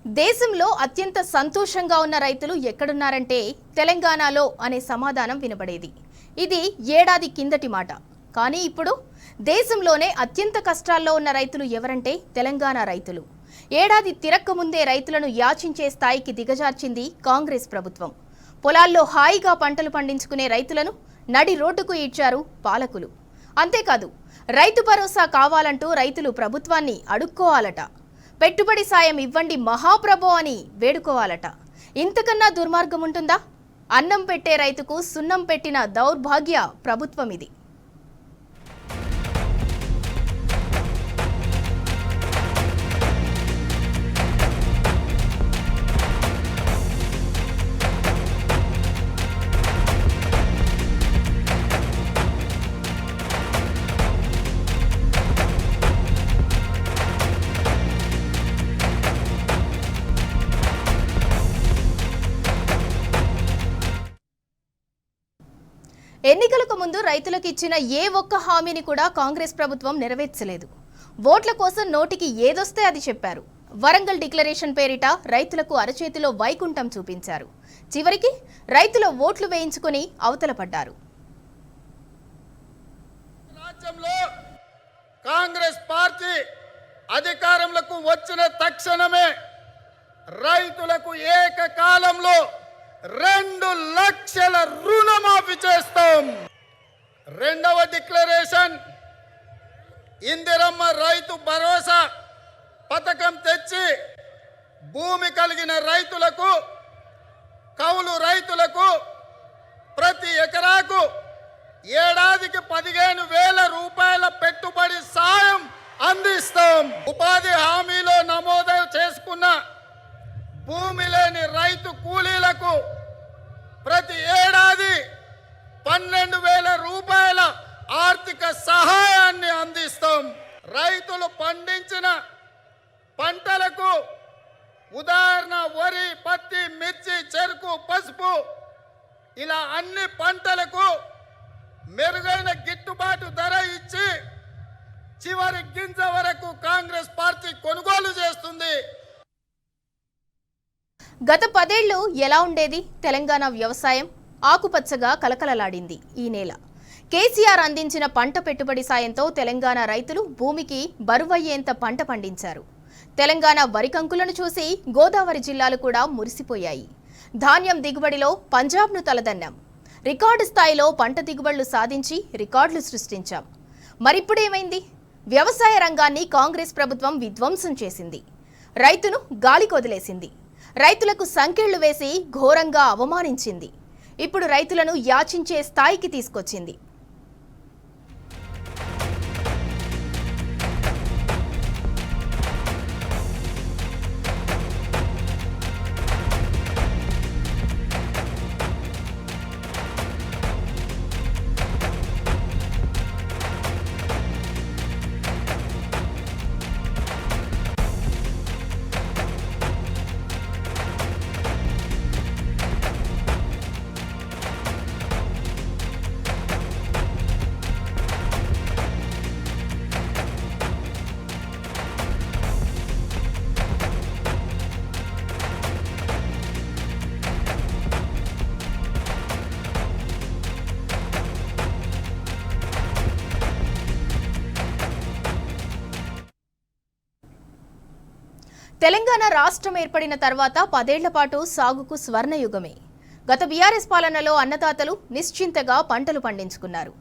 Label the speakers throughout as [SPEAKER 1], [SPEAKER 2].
[SPEAKER 1] దేశంలో అత్యంత సంతోషంగా ఉన్న రైతులు ఎక్కడున్నారంటే తెలంగాణలో అనే సమాధానం వినబడేది. ఇది ఏడాది కిందటి మాట. కానీ ఇప్పుడు దేశంలోనే అత్యంత కష్టాల్లో ఉన్న రైతులు ఎవరంటే తెలంగాణ రైతులు. ఏడాది తిరక్కముందే రైతులను యాచించే స్థాయికి దిగజార్చింది కాంగ్రెస్ ప్రభుత్వం. పొలాల్లో హాయిగా పంటలు పండించుకునే రైతులను నడి రోడ్డుకు ఈడ్చారు పాలకులు. అంతేకాదు, రైతు భరోసా కావాలంటూ రైతులు ప్రభుత్వాన్ని అడుక్కోవాలట. పెట్టుబడి సాయం ఇవ్వండి మహాప్రభో అని వేడుకోవాలట. ఇంతకన్నా దుర్మార్గం ఉంటుందా? అన్నం పెట్టే రైతుకు సున్నం పెట్టిన దౌర్భాగ్య ప్రభుత్వం ఇది. ఎన్నికలకు ముందు రైతులకు ఇచ్చిన ఏ ఒక్క హామీని కూడా కాంగ్రెస్ ప్రభుత్వం నెరవేర్చలేదు. ఓట్ల కోసం నోటికి ఏదొస్తే అది చెప్పారు. వరంగల్ డిక్లరేషన్ పేరిట రైతులకు అరచేతిలో వైకుంఠం చూపించారు. చివరికి రైతుల ఓట్లు వేయించుకుని అవతల పడ్డారు.
[SPEAKER 2] రాజ్యంలో కాంగ్రెస్ పార్టీ అధికారంలోకి వచ్చిన తక్షణమే రైతులకు ఏకకాలంలో 2 లక్షల రుణమాఫీ చేస్తాం. రెండవ డిక్లరేషన్ ఇందిరమ్మ రైతు భరోసా పథకం తెచ్చి భూమి కలిగిన రైతులకు, కౌలు రైతులకు ప్రతి ఎకరాకు ఏడాదికి 15,000 రూపాయల పెట్టుబడి సాయం అందిస్తాం. ఉపాధి హామీలో నమోదు చేసుకున్న భూమి లేని రైతు కూలీలకు ప్రతి ఏడాది 12,000 రూపాయల ఆర్థిక సహాయాన్ని అందిస్తాం. రైతులు పండించిన పంటలకు, ఉదాహరణ వరి, పత్తి, మిర్చి, చెరుకు, పసుపు, ఇలా అన్ని పంటలకు మెరుగైన గిట్టుబాటు ధర ఇచ్చి చివరి గింజ వరకు కాంగ్రెస్ పార్టీ కొనుగోలు చేస్తుంది.
[SPEAKER 1] గత 10 ఏళ్లు ఎలా ఉండేది? తెలంగాణ వ్యవసాయం ఆకుపచ్చగా కలకలలాడింది. ఈ నేల కేసీఆర్ అందించిన పంట పెట్టుబడి సాయంతో తెలంగాణ రైతులు భూమికి బరువయ్యేంత పంట పండించారు. తెలంగాణ వరి కంకులను చూసి గోదావరి జిల్లాలు కూడా మురిసిపోయాయి. ధాన్యం దిగుబడిలో పంజాబ్ను తలదన్నాం. రికార్డు స్థాయిలో పంట దిగుబడులు సాధించి రికార్డులు సృష్టించాం. మరిప్పుడేమైంది? వ్యవసాయ రంగాన్ని కాంగ్రెస్ ప్రభుత్వం విధ్వంసం చేసింది. రైతును గాలికి వదిలేసింది. రైతులకు సంకెళ్లు వేసి ఘోరంగా అవమానించింది. ఇప్పుడు రైతులను యాచించే స్థాయికి తీసుకొచ్చింది. తెలంగాణ రాష్ట్రం ఏర్పడిన తర్వాత 10 ఏళ్ల పాటు సాగుకు స్వర్ణయుగమే. గత బీఆర్ఎస్ పాలనలో అన్నదాతలు నిశ్చింతగా పంటలు పండించుకున్నారు.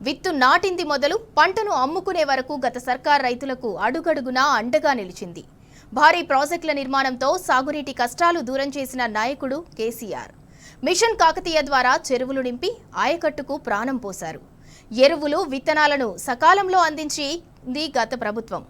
[SPEAKER 1] విత్తు నాటింది మొదలు పంటను అమ్ముకునే వరకు గత సర్కార్ రైతులకు అడుగడుగునా అండగా నిలిచింది. భారీ ప్రాజెక్టుల నిర్మాణంతో సాగునీటి కష్టాలు దూరం చేసిన నాయకుడు కేసీఆర్. మిషన్ కాకతీయ ద్వారా చెరువులు నింపి ఆయకట్టుకు ప్రాణం పోశారు. ఎరువులు, విత్తనాలను సకాలంలో అందించింది గత ప్రభుత్వం.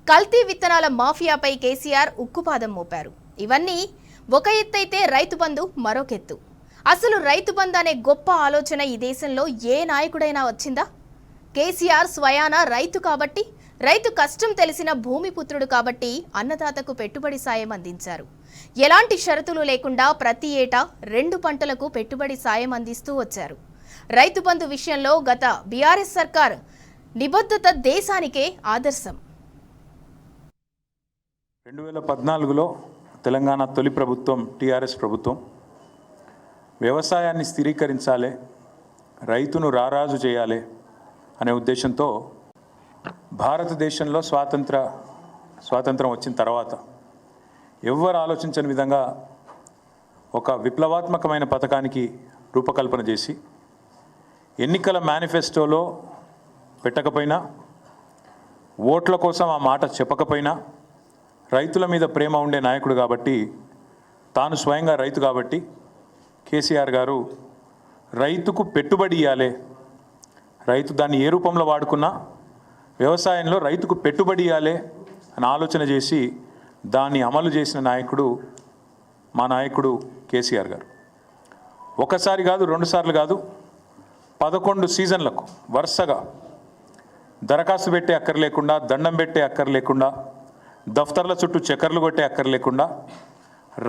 [SPEAKER 1] కల్తీ విత్తనాల మాఫియాపై కేసీఆర్ ఉక్కుపాదం మోపారు. ఇవన్నీ ఒక ఎత్తైతే రైతు బంధు మరొకెత్తు. అసలు రైతు బంధు అనే గొప్ప ఆలోచన ఈ దేశంలో ఏ నాయకుడైనా వచ్చిందా? కేసీఆర్ స్వయాన రైతు కాబట్టి, రైతు కష్టం తెలిసిన భూమిపుత్రుడు కాబట్టి అన్నదాతకు పెట్టుబడి సాయం అందించారు. ఎలాంటి షరతులు లేకుండా ప్రతి ఏటా 2 పంటలకు పెట్టుబడి సాయం అందిస్తూ వచ్చారు. రైతు బంధు విషయంలో గత బీఆర్ఎస్ సర్కార్ నిబద్ధత దేశానికే ఆదర్శం.
[SPEAKER 3] 2014లో తెలంగాణ తొలి ప్రభుత్వం టీఆర్ఎస్ ప్రభుత్వం వ్యవసాయాన్ని స్థిరీకరించాలి, రైతును రారాజు చేయాలి అనే ఉద్దేశంతో భారతదేశంలో స్వాతంత్రం వచ్చిన తర్వాత ఎవ్వరు ఆలోచించని విధంగా ఒక విప్లవాత్మకమైన పథకానికి రూపకల్పన చేసి ఎన్నికల మేనిఫెస్టోలో పెట్టకపోయినా, ఓట్ల కోసం ఆ మాట చెప్పకపోయినా, రైతుల మీద ప్రేమ ఉండే నాయకుడు కాబట్టి, తాను స్వయంగా రైతు కాబట్టి కేసీఆర్ గారు రైతుకు పెట్టుబడి ఇవ్వాలి, రైతు దాన్ని ఏ రూపంలో వాడుకున్నా వ్యవసాయంలో రైతుకు పెట్టుబడి ఇవ్వాలి అని ఆలోచన చేసి దాన్ని అమలు చేసిన నాయకుడు మా నాయకుడు కేసీఆర్ గారు. ఒకసారి కాదు, 2 సార్లు కాదు, 11 సీజన్లకు వరుసగా దరఖాస్తు పెట్టే అక్కర లేకుండా, దండం పెట్టే అక్కర లేకుండా, దఫ్తర్ల చుట్టూ చక్కర్లు కొట్టే అక్కర లేకుండా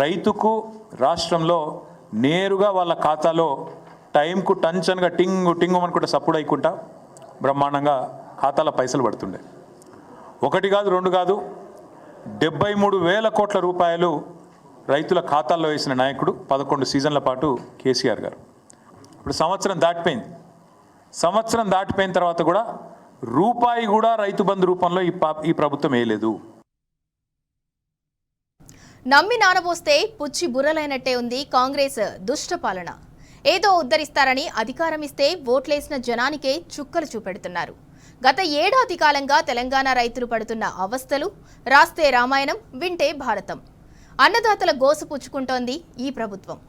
[SPEAKER 3] రైతుకు రాష్ట్రంలో నేరుగా వాళ్ళ ఖాతాలో టైంకు టంచన్గా టింగు టింగు అనుకుంటా సప్పుడు అయికుంటా బ్రహ్మాండంగా ఖాతాలో పైసలు పడుతుండే. 1 కాదు, 2 కాదు, 73,000 కోట్ల రూపాయలు రైతుల ఖాతాల్లో వేసిన నాయకుడు 11 సీజన్ల పాటు కేసీఆర్ గారు. ఇప్పుడు సంవత్సరం దాటిపోయిన తర్వాత కూడా రూపాయి కూడా రైతు బంధు రూపంలో ఈ ప్రభుత్వం వేయలేదు.
[SPEAKER 1] నమ్మి నానబోస్తే పుచ్చి బుర్రలైనట్టే ఉంది కాంగ్రెస్ దుష్ట పాలన. ఏదో ఉద్ధరిస్తారని అధికారం ఇస్తే ఓట్లేసిన జనానికే చుక్కలు చూపెడుతున్నారు. గత ఏడాది కాలంగా తెలంగాణ రైతులు పడుతున్న అవస్థలు రాస్తే రామాయణం, వింటే భారతం. అన్నదాతల గోసు పుచ్చుకుంటోంది ఈ ప్రభుత్వం.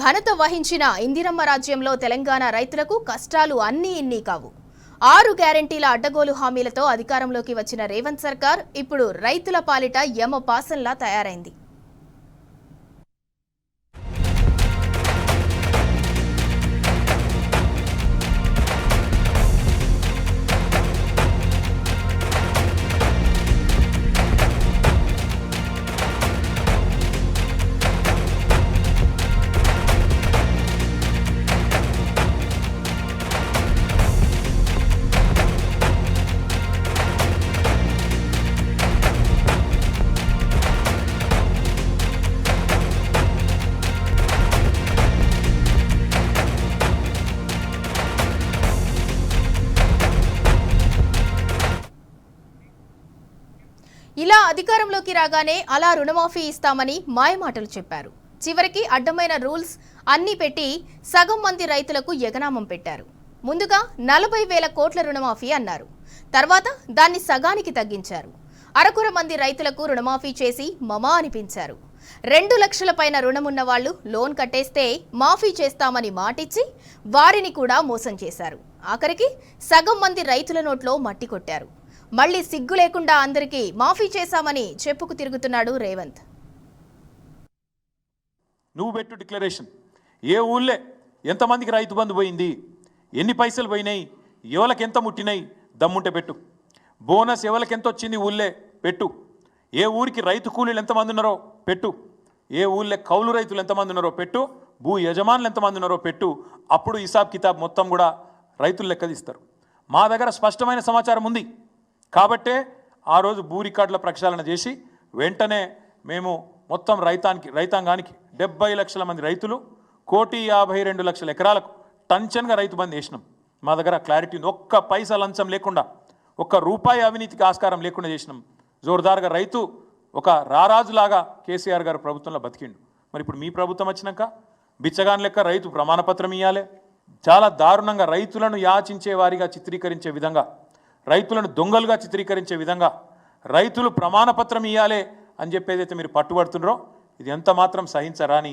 [SPEAKER 1] ఘనత వహించిన ఇందిరమ్మ రాజ్యంలో తెలంగాణ రైతులకు కష్టాలు అన్నీ ఇన్ని కావు. 6 గ్యారంటీల అడ్డగోలు హామీలతో అధికారంలోకి వచ్చిన రేవంత్ సర్కార్ ఇప్పుడు రైతుల పాలిట యమ పాసంలా తయారైంది. ఇలా అధికారంలోకి రాగానే అలా రుణమాఫీ ఇస్తామని మాయమాటలు చెప్పారు. చివరికి అడ్డమైన రూల్స్ అన్నీ పెట్టి సగం మంది రైతులకు ఎగనామం పెట్టారు. ముందుగా 40,000 కోట్ల రుణమాఫీ అన్నారు. తర్వాత దాన్ని సగానికి తగ్గించారు. అరకొర మంది రైతులకు రుణమాఫీ చేసి మమా అనిపించారు. 2 లక్షల పైన రుణమున్న వాళ్లు లోన్ కట్టేస్తే మాఫీ చేస్తామని మాటిచ్చి వారిని కూడా మోసం చేశారు. ఆఖరికి సగం మంది రైతుల నోట్లో మట్టి కొట్టారు. మళ్లీ సిగ్గు లేకుండా అందరికీ మాఫీ చేశామని చెప్పుకు తిరుగుతున్నాడు రేవంత్.
[SPEAKER 3] నువ్వు పెట్టు డిక్లరేషన్, ఏ ఊళ్ళే ఎంతమందికి రైతు బంధు పోయింది, ఎన్ని పైసలు పోయినాయి, ఎవరికి ఎంత ముట్టినాయి, దమ్ముంటే పెట్టు. బోనస్ ఎవరికి ఎంత వచ్చింది ఊళ్ళే పెట్టు. ఏ ఊరికి రైతు కూలీలు ఎంతమంది ఉన్నారో పెట్టు. ఏ ఊళ్ళే కౌలు రైతులు ఎంతమంది ఉన్నారో పెట్టు. భూ యజమానులు ఎంతమంది ఉన్నారో పెట్టు. అప్పుడు హిసాబ్ కితాబ్ మొత్తం కూడా రైతులు లెక్కదిస్తారు. మా దగ్గర స్పష్టమైన సమాచారం ఉంది కాబట్టే ఆ రోజు భూ రికార్డుల ప్రక్షాళన చేసి వెంటనే మేము మొత్తం రైతాంగానికి 70 లక్షల మంది రైతులు 1,52,00,000 ఎకరాలకు టంచన్గా రైతు బంధు వేసినాం. మా దగ్గర క్లారిటీ, ఒక్క పైసా లంచం లేకుండా, ఒక్క రూపాయి అవినీతికి ఆస్కారం లేకుండా చేసినాం. జోరుదారుగా రైతు ఒక రారాజులాగా కేసీఆర్ గారు ప్రభుత్వంలో బతికిండు. మరి ఇప్పుడు మీ ప్రభుత్వం వచ్చినాక బిచ్చగాన్ లెక్క రైతు ప్రమాణపత్రం ఇవ్వాలి. చాలా దారుణంగా రైతులను యాచించే వారిగా చిత్రీకరించే విధంగా, రైతులను దొంగలుగా చిత్రీకరించే విధంగా రైతులు ప్రమాణపత్రం ఇవ్వాలి అని చెప్పేదైతే మీరు పట్టుబడుతున్నారో ఇది ఎంత మాత్రం సహించరాని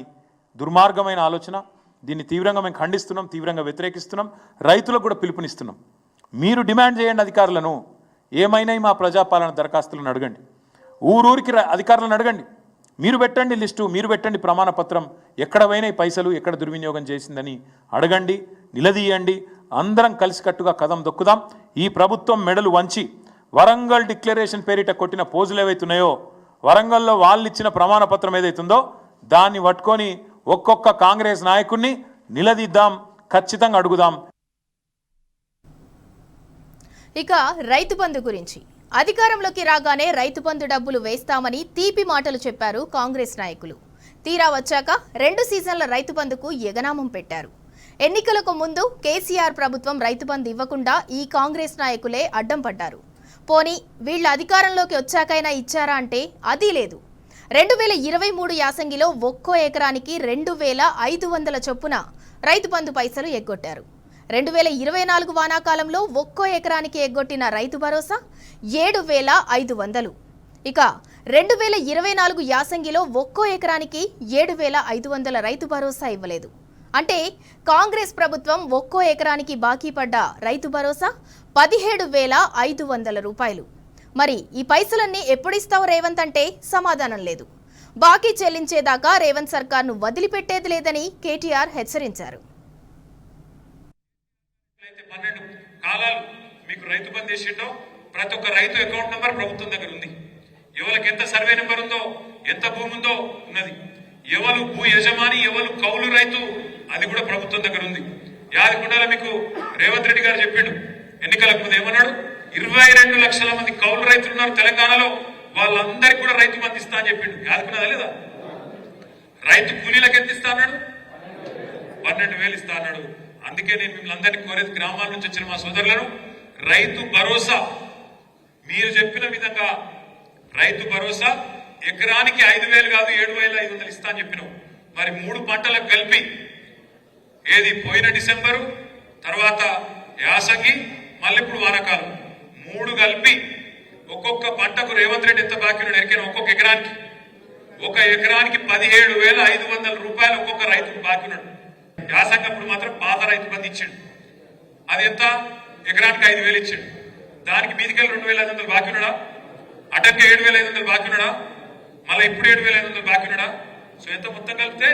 [SPEAKER 3] దుర్మార్గమైన ఆలోచన. దీన్ని తీవ్రంగా మేము ఖండిస్తున్నాం, తీవ్రంగా వ్యతిరేకిస్తున్నాం, రైతులకు కూడా పిలుపునిస్తున్నాం. మీరు డిమాండ్ చేయండి అధికారులను, ఏమైనా మా ప్రజాపాలన దరఖాస్తులను అడగండి, ఊరూరికి అధికారులను అడగండి, మీరు పెట్టండి లిస్టు, మీరు పెట్టండి ప్రమాణపత్రం, ఎక్కడ పోయినాయి పైసలు, ఎక్కడ దుర్వినియోగం చేసిందని అడగండి, నిలదీయండి. అందరం కలిసికట్టుగా కదం దొక్కుదాం. ఈ ప్రభుత్వం మెడలు వంచి వరంగల్ డిక్లరేషన్ పేరిట కొట్టిన పోజులు ఏవైతున్నాయో, వరంగల్లో వాళ్ళు ఇచ్చిన ప్రమాణపత్రం ఏదైతుందో దాన్ని పట్టుకొని ఒక్కొక్క కాంగ్రెస్ నాయకుడిని నిలదీద్దాం, ఖచ్చితంగా అడుగుదాం.
[SPEAKER 1] ఇక రైతు బంధు గురించి అధికారంలోకి రాగానే రైతు బంధు డబ్బులు వేస్తామని తీపి మాటలు చెప్పారు కాంగ్రెస్ నాయకులు. తీరా వచ్చాక 2 సీజన్ల రైతు బంధుకు ఎగనామం పెట్టారు. ఎన్నికలకు ముందు కేసీఆర్ ప్రభుత్వం రైతు బంధు ఇవ్వకుండా ఈ కాంగ్రెస్ నాయకులే అడ్డం పడ్డారు. పోనీ వీళ్ళ అధికారంలోకి వచ్చాకైనా ఇచ్చారా అంటే అది లేదు. 2023 యాసంగిలో ఒక్కో ఎకరానికి 2500 చొప్పున రైతు బంధు పైసలు ఎగ్గొట్టారు. 2024 వానాకాలంలో ఒక్కో ఎకరానికి ఎగ్గొట్టిన రైతు భరోసా 7500. ఇక 2024 యాసంగిలో ఒక్కో ఎకరానికి 7500 రైతు భరోసా ఇవ్వలేదు. అంటే కాంగ్రెస్ ప్రభుత్వం ఒక్కో ఎకరానికి బాకీ పడ్డ రైతు భరోసా 17,500 రూపాయలు. మరి ఈ పైసలన్నీ ఎప్పుడిస్తావు రేవంత్ అంటే సమాధానం లేదు. బాకీ చెల్లించేదాకా రేవంత్ సర్కార్ను వదిలిపెట్టేది లేదని కేటీఆర్ హెచ్చరించారు.
[SPEAKER 4] 12 కాలాలు మీకు రైతు బంధు చేసిండో ప్రతి ఒక్క రైతు అకౌంట్ నెంబర్ ప్రభుత్వం దగ్గర ఉంది. ఎవరికి ఎంత సర్వే నెంబర్ ఉందో, ఎంత భూమి ఉందో ఉన్నది. ఎవరు భూ యజమాని, ఎవరు కౌలు రైతు, అది కూడా ప్రభుత్వం దగ్గర ఉంది. యాదకుండాల మీకు రేవంత్ రెడ్డి గారు చెప్పిండు ఎన్నికలకు ముందు ఏమన్నాడు, 22 లక్షల మంది కౌలు రైతులు ఉన్నారు తెలంగాణలో, వాళ్ళందరికీ కూడా రైతు బంధు ఇస్తా అని చెప్పిండు. యాదకున్నదా లేదా? రైతు కూలీలకు ఎంత ఇస్తా అన్నాడు? 12,000 ఇస్తా అన్నాడు. అందుకే నేను మిమ్మల్ని అందరినీ కోరేది, గ్రామాల నుంచి వచ్చిన మా సోదరులను, రైతు భరోసా మీరు చెప్పిన విధంగా రైతు భరోసా ఎకరానికి 5,000 కాదు 7,500 ఇస్తా అని చెప్పినావు. మరి 3 పంటలకు కలిపి, ఏది పోయిన డిసెంబరు, తర్వాత యాసంగి, మళ్ళీ ఇప్పుడు వానాకాలం, 3 కలిపి ఒక్కొక్క పంటకు రేవంత్ రెడ్డి ఎంత బాకీ ఉన్నాడు ఎరికైనా? ఒక్కొక్క ఎకరానికి 17,500 రూపాయలు ఒక్కొక్క రైతుకు బాకీ ఉన్నాడు. యాసంగప్పుడు మాత్రం పాత రైతు బంధు ఇచ్చాడు. అది ఎంత? ఎకరానికి 5,000 ఇచ్చాడు. దానికి మీదికెళ్ళి 2,500 బాకీ ఉన్నాడా? అటంగా 7,500 బాకీ ఉన్నాడా? మళ్ళీ ఇప్పుడు 7,500 బాకీ ఉన్నాడా? సో ఎంత మొత్తం కలిపితే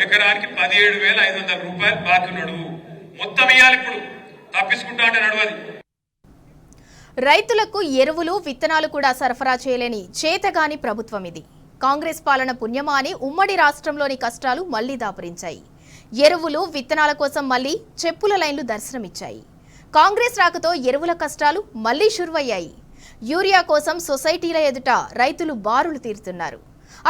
[SPEAKER 4] ఎకరానికి 17,500 రూపాయలు బాకీ ఉన్నాడు. మొత్తం ఇవ్వాలి. ఇప్పుడు తప్పించుకుంటా అంటే నడవది.
[SPEAKER 1] రైతులకు ఎరువులు, విత్తనాలు కూడా సరఫరా చేయలేని చేతగాని ప్రభుత్వం ఇది. కాంగ్రెస్ పాలన పుణ్యమా అని ఉమ్మడి రాష్ట్రంలోని కష్టాలు మళ్లీ దాపురించాయి. ఎరువులు, విత్తనాల కోసం మళ్లీ చెప్పుల లైన్లు దర్శనమిచ్చాయి. కాంగ్రెస్ రాకతో ఎరువుల కష్టాలు మళ్లీ షురువయ్యాయి. యూరియా కోసం సొసైటీల ఎదుట రైతులు బారులు తీరుతున్నారు.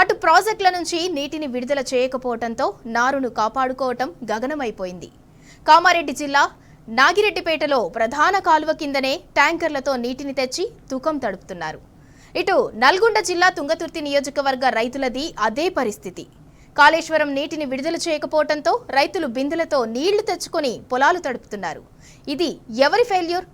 [SPEAKER 1] అటు ప్రాజెక్టుల నుంచి నీటిని విడుదల చేయకపోవడంతో నారును కాపాడుకోవటం గగనమైపోయింది. కామారెడ్డి జిల్లా నాగిరెడ్డిపేటలో ప్రధాన కాలువ కిందనే ట్యాంకర్లతో నీటిని తెచ్చి తూకం తడుపుతున్నారు. ఇటు నల్గొండ జిల్లా తుంగతుర్తి నియోజకవర్గ రైతులది అదే పరిస్థితి. కాళేశ్వరం నీటిని విడుదల చేయకపోవడంతో రైతులు బిందెలతో నీళ్లు తెచ్చుకొని పొలాలు తడుపుతున్నారు. ఇది ఎవరి ఫెయిల్యూర్?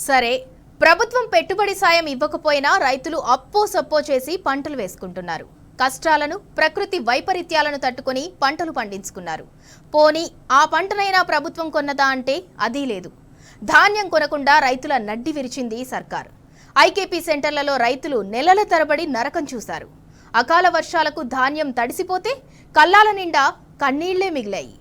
[SPEAKER 1] సరే, ప్రభుత్వం పెట్టుబడి సాయం ఇవ్వకపోయినా రైతులు అప్పో సప్పో చేసి పంటలు వేసుకుంటున్నారు. కష్టాలను, ప్రకృతి వైపరీత్యాలను తట్టుకొని పంటలు పండించుకున్నారు. పోనీ ఆ పంటనైనా ప్రభుత్వం కొన్నదా అంటే అదీ లేదు. ధాన్యం కొనకుండా రైతుల నడ్డి విరిచింది సర్కార్. ఐకేపీ సెంటర్లలో రైతులు నెలల తరబడి నరకం చూశారు. అకాల వర్షాలకు ధాన్యం తడిసిపోతే కల్లాల నిండా కన్నీళ్లే మిగిలాయి.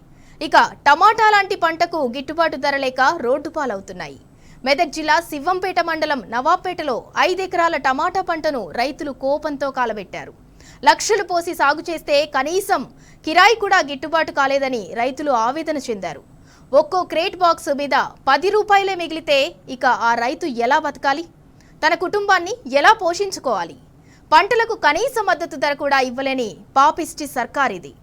[SPEAKER 1] ఇక టమాటా లాంటి పంటకు గిట్టుబాటు ధర లేక రోడ్డు పాలవుతున్నాయి. మెదక్ జిల్లా శివంపేట మండలం నవాబ్పేటలో 5 ఎకరాల టమాటా పంటను రైతులు కోపంతో కాలబెట్టారు. లక్షలు పోసి సాగు చేస్తే కనీసం కిరాయి కూడా గిట్టుబాటు కాలేదని రైతులు ఆవేదన చెందారు. ఒక్కో క్రేట్ బాక్స్ మీద 10 రూపాయలే మిగిలితే ఇక ఆ రైతు ఎలా బతకాలి? తన కుటుంబాన్ని ఎలా పోషించుకోవాలి? పంటలకు కనీస మద్దతు ధర కూడా ఇవ్వలేని పాపిస్టి సర్కార్ ఇది.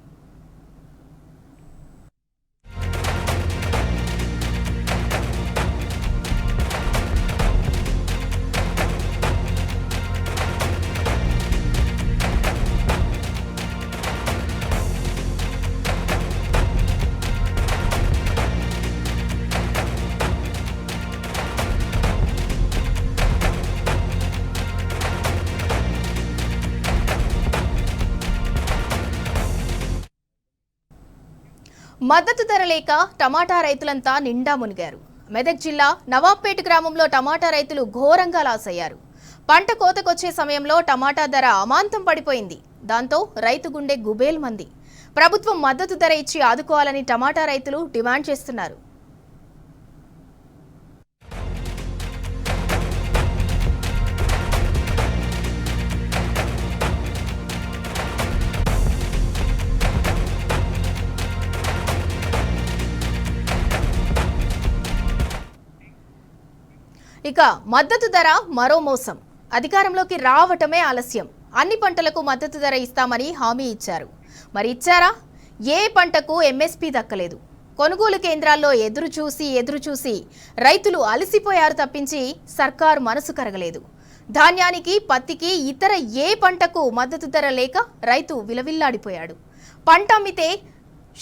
[SPEAKER 1] మద్దతు ధర లేక టమాటా రైతులంతా నిండా మునిగారు. మెదక్ జిల్లా నవాబ్పేట గ్రామంలో టమాటా రైతులు ఘోరంగా లాస్ అయ్యారు. పంట కోతకొచ్చే సమయంలో టమాటా ధర అమాంతం పడిపోయింది. దాంతో రైతు గుండె గుబేల్మంది. ప్రభుత్వం మద్దతు ధర ఇచ్చి ఆదుకోవాలని టమాటా రైతులు డిమాండ్ చేస్తున్నారు. ఇక మద్దతు ధర మరో మోసం. అధికారంలోకి రావటమే ఆలస్యం. అన్ని పంటలకు మద్దతు ధర ఇస్తామని హామీ ఇచ్చారు. మరి ఇచ్చారా? ఏ పంటకు ఎంఎస్పీ దక్కలేదు. కొనుగోలు కేంద్రాల్లో ఎదురు చూసి రైతులు అలసిపోయారు తప్పించి సర్కారు మనసు కరగలేదు. ధాన్యానికి, పత్తికి, ఇతర ఏ పంటకు మద్దతు ధర లేక రైతు విలవిల్లాడిపోయాడు. పంట అమ్మితే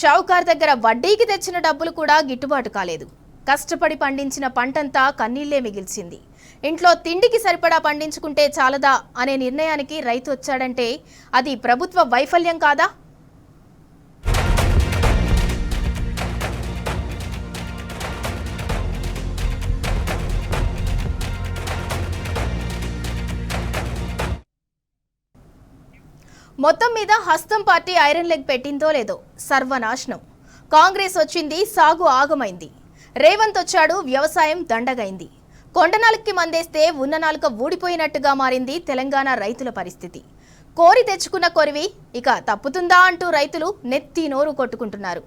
[SPEAKER 1] షావుకార్ దగ్గర వడ్డీకి తెచ్చిన డబ్బులు కూడా గిట్టుబాటు కాలేదు. కష్టపడి పండించిన పంటంతా కన్నీళ్లే మిగిల్చింది. ఇంట్లో తిండికి సరిపడా పండించుకుంటే చాలదా అనే నిర్ణయానికి రైతు వచ్చాడంటే అది ప్రభుత్వ వైఫల్యం కాదా? మొత్తం మీద హస్తం పార్టీ ఐరన్ లెగ్ పెట్టిందో లేదో సర్వనాశనం. కాంగ్రెస్ వచ్చింది, సాగు ఆగమైంది. రేవంత్ వచ్చాడు, వ్యవసాయం దండగైంది. కొండనాలుకి మందేస్తే ఉన్న నాలుక ఊడిపోయినట్టుగా మారింది తెలంగాణ రైతుల పరిస్థితి. కోరి తెచ్చుకున్న కొరివి ఇక తప్పుతుందా అంటూ రైతులు నెత్తి నోరు కొట్టుకుంటున్నారు.